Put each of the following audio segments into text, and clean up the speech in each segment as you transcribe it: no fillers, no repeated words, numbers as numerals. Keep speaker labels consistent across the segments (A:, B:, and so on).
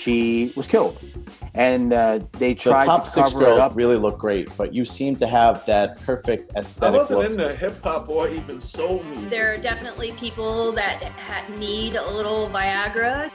A: she was killed. And they
B: The
A: tried
B: top
A: to
B: six
A: cover it
B: girls
A: up.
B: really look great, but you seem to have that perfect
C: I
B: aesthetic
C: wasn't
B: look.
C: into hip hop or even soul music.
D: There are definitely people that need a little Viagra.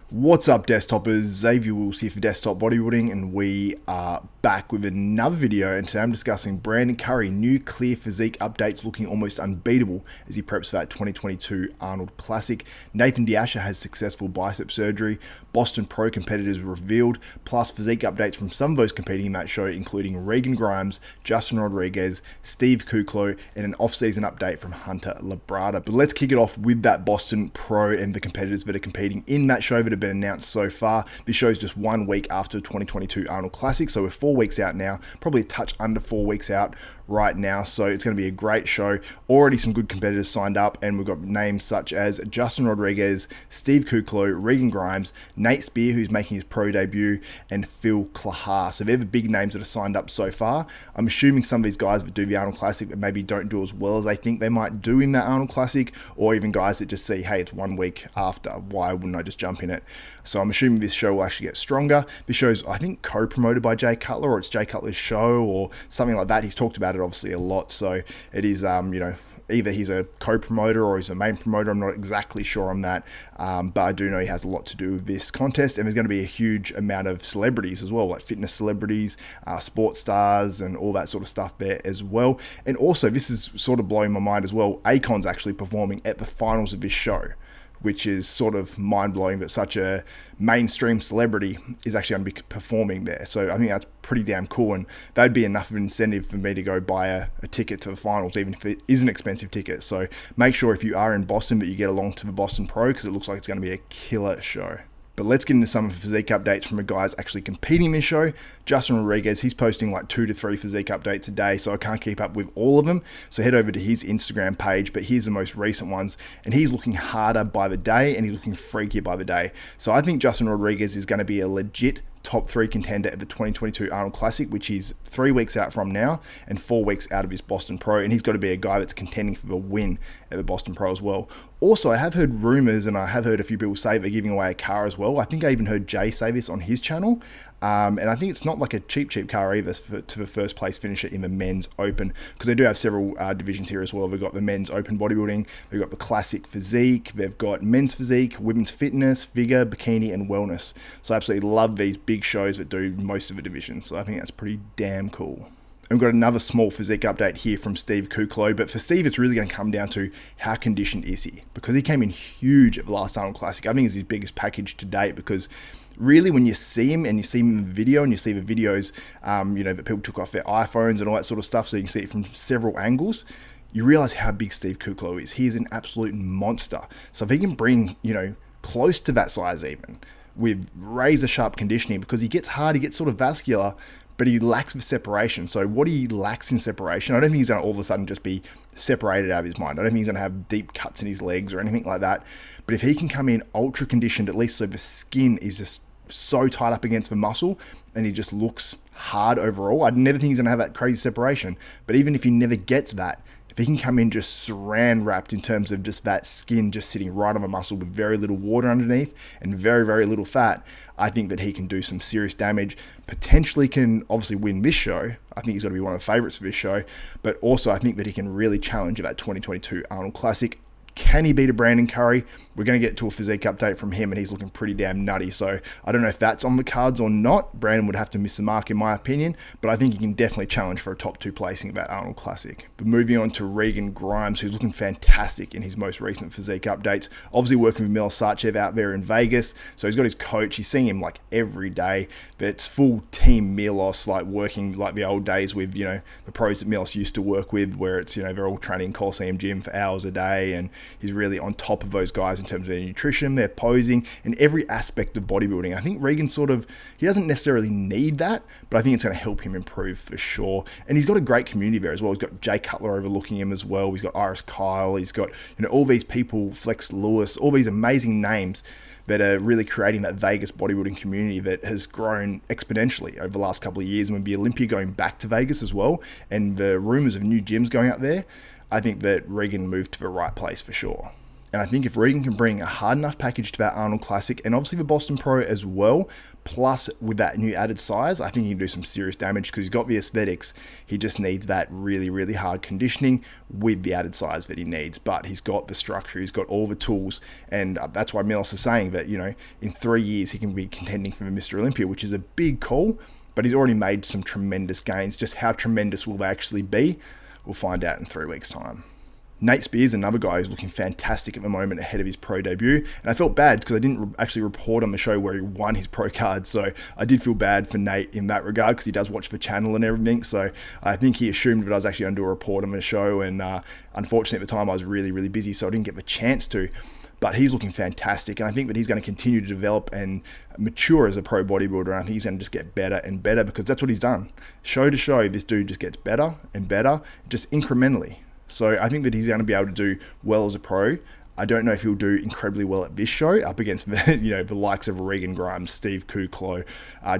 E: What's up, Desktopers? Xavier Wills here for Desktop Bodybuilding, and we are back with another video. And today I'm discussing Brandon Curry new clear physique updates, looking almost unbeatable as he preps for that 2022 Arnold Classic. Nathan Asha has successful bicep surgery. Boston Pro competitors revealed, plus physique updates from some of those competing in that show, including Regan Grimes, Justin Rodriguez, Steve Kuclo, and an off-season update from Hunter Labrada. But let's kick it off with that Boston Pro and the competitors that are competing in that show that have been announced so far. This show is just 1 week after the 2022 Arnold Classic, so we're 4 weeks out now, probably a touch under 4 weeks out right now, so it's going to be a great show. Already some good competitors signed up, and we've got names such as Justin Rodriguez, Steve Kuclo, Regan Grimes, Nate Spear, who's making his pro debut, and Phil Claha. So they're the big names that are signed up so far. I'm assuming some of these guys that do the Arnold Classic that maybe don't do as well as they think they might do in that Arnold Classic, or even guys that just see, hey, it's 1 week after, why wouldn't I just jump in it? So I'm assuming this show will actually get stronger. This show's, I think, co-promoted by Jay Cutler, or it's Jay Cutler's show or something like that. He's talked about it obviously a lot, so it is, either he's a co-promoter or he's a main promoter. I'm not exactly sure on that, but I do know he has a lot to do with this contest, and there's going to be a huge amount of celebrities as well, like fitness celebrities, sports stars, and all that sort of stuff there as well. And also, this is sort of blowing my mind as well, Akon's actually performing at the finals of this show, which is sort of mind-blowing that such a mainstream celebrity is actually going to be performing there. So I think that's pretty damn cool, and that'd be enough of an incentive for me to go buy a ticket to the finals, even if it is an expensive ticket. So make sure if you are in Boston that you get along to the Boston Pro, because it looks like it's going to be a killer show. But let's get into some of the physique updates from the guys actually competing in this show. Justin Rodriguez, he's posting like 2 to 3 physique updates a day, so I can't keep up with all of them. So head over to his Instagram page, but here's the most recent ones. And he's looking harder by the day, and he's looking freakier by the day. So I think Justin Rodriguez is going to be a legit top 3 contender at the 2022 Arnold Classic, which is 3 weeks out from now and 4 weeks out of his Boston Pro, and he's got to be a guy that's contending for the win at the Boston Pro as well. Also, I have heard rumors, and I have heard a few people say they're giving away a car as well. I think I even heard Jay say this on his channel, and I think it's not like a cheap car either to the first place finisher in the men's open, because they do have several divisions here as well. They've got the men's open bodybuilding, they've got the classic physique, they've got men's physique, women's fitness, figure, bikini, and wellness. So I absolutely love these big shows that do most of the divisions, so I think that's pretty damn cool. And we've got another small physique update here from Steve Kuclo, but for Steve, it's really going to come down to how conditioned is he, because he came in huge at the last Arnold Classic. I think it's his biggest package to date, because really when you see him and you see him in the video and you see the videos, that people took off their iPhones and all that sort of stuff, so you can see it from several angles, you realize how big Steve Kuclo is. He is an absolute monster. So if he can bring, close to that size even, with razor sharp conditioning, because he gets hard, he gets sort of vascular, but he lacks the separation. So what he lacks in separation, I don't think he's going to all of a sudden just be separated out of his mind. I don't think he's going to have deep cuts in his legs or anything like that. But if he can come in ultra conditioned, at least so the skin is just so tight up against the muscle and he just looks hard overall, I'd never think he's going to have that crazy separation. But even if he never gets that, if he can come in just saran wrapped in terms of just that skin just sitting right on the muscle with very little water underneath and very, very little fat, I think that he can do some serious damage. Potentially can obviously win this show. I think he's going to be one of the favorites for this show. But also I think that he can really challenge at that 2022 Arnold Classic. Can he beat a Brandon Curry? We're going to get to a physique update from him, and he's looking pretty damn nutty. So I don't know if that's on the cards or not. Brandon would have to miss the mark in my opinion, but I think he can definitely challenge for a top 2 placing at that Arnold Classic. But moving on to Regan Grimes, who's looking fantastic in his most recent physique updates. Obviously working with Milos Sarcev out there in Vegas. So he's got his coach. He's seeing him like every day. But it's full team Milos, like working like the old days with, the pros that Milos used to work with, where it's, they're all training in Coliseum gym for hours a day, and he's really on top of those guys in terms of their nutrition, their posing, and every aspect of bodybuilding. I think Regan he doesn't necessarily need that, but I think it's going to help him improve for sure. And he's got a great community there as well. He's got Jay Cutler overlooking him as well. He's got Iris Kyle. He's got, all these people, Flex Lewis, all these amazing names that are really creating that Vegas bodybuilding community that has grown exponentially over the last couple of years. And with the Olympia going back to Vegas as well, and the rumors of new gyms going up there, I think that Regan moved to the right place for sure. And I think if Regan can bring a hard enough package to that Arnold Classic and obviously the Boston Pro as well, plus with that new added size, I think he can do some serious damage because he's got the aesthetics. He just needs that really, really hard conditioning with the added size that he needs. But he's got the structure, he's got all the tools. And that's why Milos is saying that, you know, in 3 years he can be contending for the Mr. Olympia, which is a big call. But he's already made some tremendous gains. Just how tremendous will they actually be? We'll find out in 3 weeks' time. Nate Spears, another guy who's looking fantastic at the moment ahead of his pro debut. And I felt bad because I didn't actually report on the show where he won his pro card. So I did feel bad for Nate in that regard because he does watch the channel and everything. So I think he assumed that I was actually going to do a report on the show. And unfortunately at the time I was really, really busy, so I didn't get the chance to. But he's looking fantastic, and I think that he's going to continue to develop and mature as a pro bodybuilder, and I think he's going to just get better and better because that's what he's done. Show to show, this dude just gets better and better, just incrementally. So I think that he's going to be able to do well as a pro. I don't know if he'll do incredibly well at this show up against the likes of Regan Grimes, Steve Kuclo,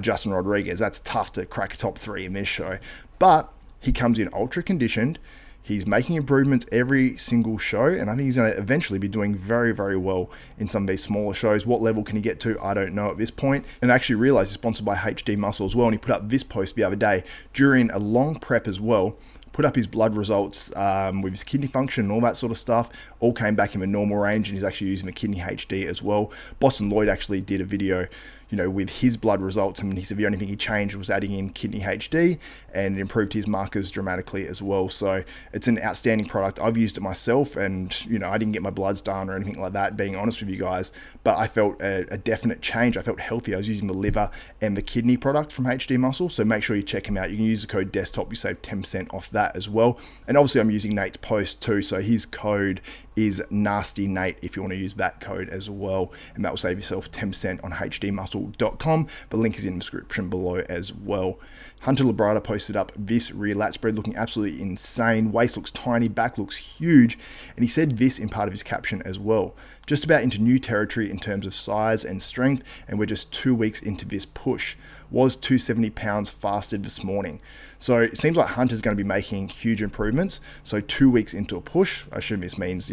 E: Justin Rodriguez. That's tough to crack a top 3 in this show. But he comes in ultra conditioned. He's making improvements every single show, and I think he's going to eventually be doing very, very well in some of these smaller shows. What level can he get to? I don't know at this point. And I actually realized he's sponsored by HD Muscle as well, and he put up this post the other day during a long prep as well. Put up his blood results with his kidney function and all that sort of stuff. All came back in the normal range, and he's actually using the Kidney HD as well. Boston Lloyd actually did a video, with his blood results, and he said the only thing he changed was adding in Kidney HD, and it improved his markers dramatically as well. So it's an outstanding product. I've used it myself, and I didn't get my bloods done or anything like that, being honest with you guys, but I felt a definite change. I felt healthy. I was using the liver and the kidney product from HD Muscle, so make sure you check him out. You can use the code DESKTOP, you save 10% off that as well. And obviously I'm using Nate's post too, so his code is Nasty Nate if you want to use that code as well, and that will save yourself 10% on hdmuscle.com. The link is in the description below as well. Hunter Labrada posted up this rear lat spread looking absolutely insane. Waist looks tiny, back looks huge, and he said this in part of his caption as well. Just about into new territory in terms of size and strength, and we're just 2 weeks into this push. Was 270 pounds fasted this morning. So it seems like Hunter's going to be making huge improvements. So 2 weeks into a push, I assume this means,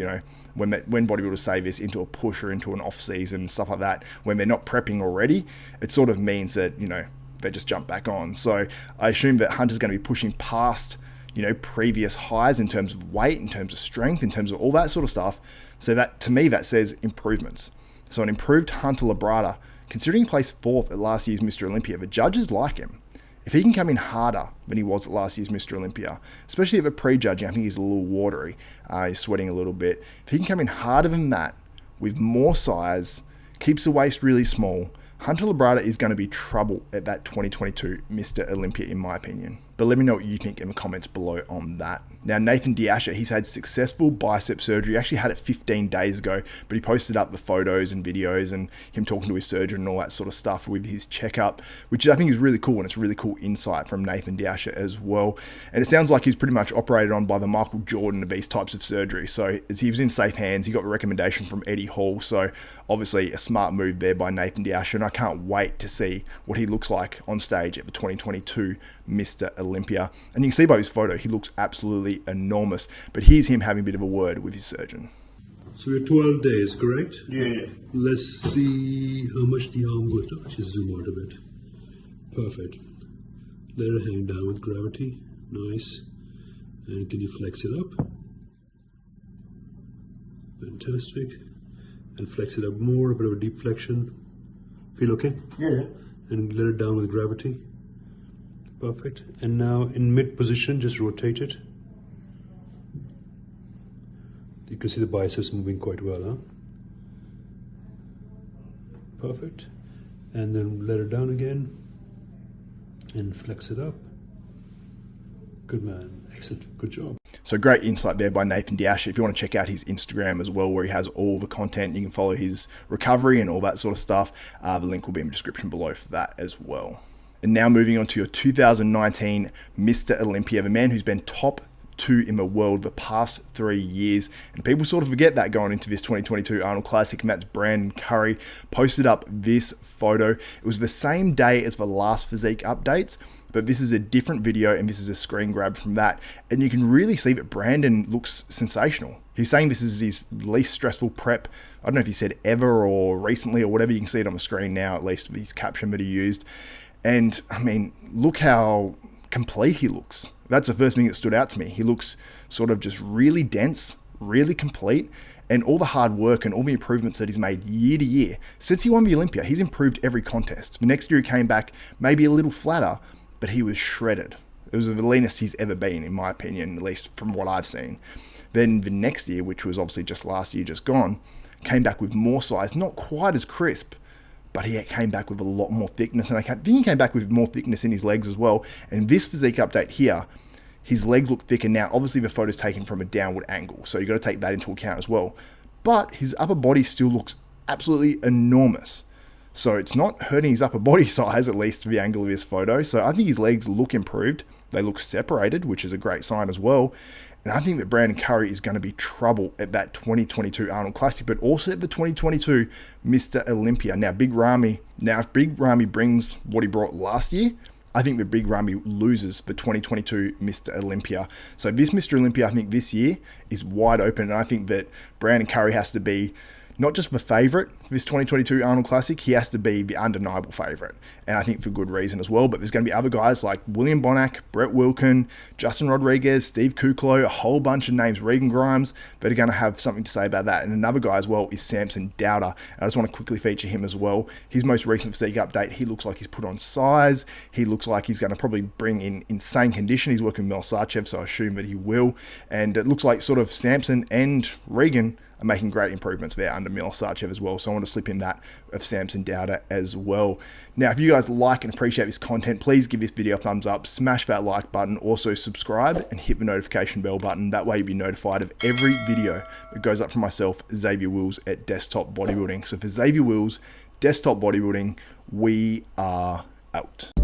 E: when bodybuilders say this, into a push or into an off season, stuff like that, when they're not prepping already, it sort of means that, they just jump back on. So I assume that Hunter's going to be pushing past, previous highs in terms of weight, in terms of strength, in terms of all that sort of stuff. So that, to me, that says improvements. So an improved Hunter Labrada, considering he placed 4th at last year's Mr. Olympia, the judges like him. If he can come in harder than he was at last year's Mr. Olympia, especially at the pre-judging, I think he's a little watery, he's sweating a little bit. If he can come in harder than that, with more size, keeps the waist really small, Hunter Labrada is going to be trouble at that 2022 Mr. Olympia, in my opinion. But let me know what you think in the comments below on that. Now, Nathan Asha, he's had successful bicep surgery. He actually had it 15 days ago, but he posted up the photos and videos and him talking to his surgeon and all that sort of stuff with his checkup, which I think is really cool, and it's really cool insight from Nathan Asha as well. And it sounds like he's pretty much operated on by the Michael Jordan of these types of surgery. So he was in safe hands. He got the recommendation from Eddie Hall. So obviously a smart move there by Nathan Asha, and I can't wait to see what he looks like on stage at the 2022 Mr. Olympia. And you can see by his photo, he looks absolutely enormous. But here's him having a bit of a word with his surgeon.
F: So we're 12 days, correct?
C: Yeah.
F: Let's see how much the arm goes down. Just zoom out a bit. Perfect. Let it hang down with gravity. Nice. And can you flex it up? Fantastic. And flex it up more, a bit of a deep flexion. Feel okay?
C: Yeah.
F: And let it down with gravity. Perfect. And now in mid position, just rotate it. You can see the biceps moving quite well, huh? Perfect. And then let it down again. And flex it up. Good man. Excellent. Good job.
E: So great insight there by Nathan Asha. If you want to check out his Instagram as well, where he has all the content, you can follow his recovery and all that sort of stuff. The link will be in the description below for that as well. And now moving on to your 2019 Mr. Olympia, the man who's been top 2 in the world the past 3 years. And people sort of forget that going into this 2022 Arnold Classic, and that's Brandon Curry. Posted up this photo. It was the same day as the last Physique updates, but this is a different video and this is a screen grab from that. And you can really see that Brandon looks sensational. He's saying this is his least stressful prep. I don't know if he said ever or recently or whatever. You can see it on the screen now, at least with his caption that he used. And I mean, look how complete he looks. That's the first thing that stood out to me. He looks sort of just really dense, really complete, and all the hard work and all the improvements that he's made year to year. Since he won the Olympia, he's improved every contest. The next year he came back maybe a little flatter, but he was shredded. It was the leanest he's ever been, in my opinion, at least from what I've seen. Then the next year, which was obviously just last year, just gone, came back with more size, not quite as crisp, but he came back with a lot more thickness. And I think he came back with more thickness in his legs as well. And this physique update here, his legs look thicker now. Obviously, the photo's taken from a downward angle, so you've got to take that into account as well. But his upper body still looks absolutely enormous. So it's not hurting his upper body size, at least the angle of this photo. So I think his legs look improved. They look separated, which is a great sign as well. And I think that Brandon Curry is going to be trouble at that 2022 Arnold Classic, but also at the 2022 Mr. Olympia. Now, if Big Ramy brings what he brought last year, I think that Big Ramy loses the 2022 Mr. Olympia. So this Mr. Olympia, I think this year is wide open. And I think that Brandon Curry has to be not just the favourite for this 2022 Arnold Classic, he has to be the undeniable favourite. And I think for good reason as well. But there's going to be other guys like William Bonac, Brett Wilkin, Justin Rodriguez, Steve Kuclo, a whole bunch of names, Regan Grimes, that are going to have something to say about that. And another guy as well is Samson Dauda. And I just want to quickly feature him as well. His most recent physique update, he looks like he's put on size. He looks like he's going to probably bring in insane condition. He's working with Mel Sarchev, so I assume that he will. And it looks like sort of Samson and Regan are making great improvements there under Mel Sarchev as well. So I want to slip in that of Samson Dauda as well. Now, if you guys like and appreciate this content, please give this video a thumbs up, smash that like button, also subscribe and hit the notification bell button. That way you'll be notified of every video that goes up from myself, Xavier Wills at Desktop Bodybuilding. So for Xavier Wills, Desktop Bodybuilding, we are out.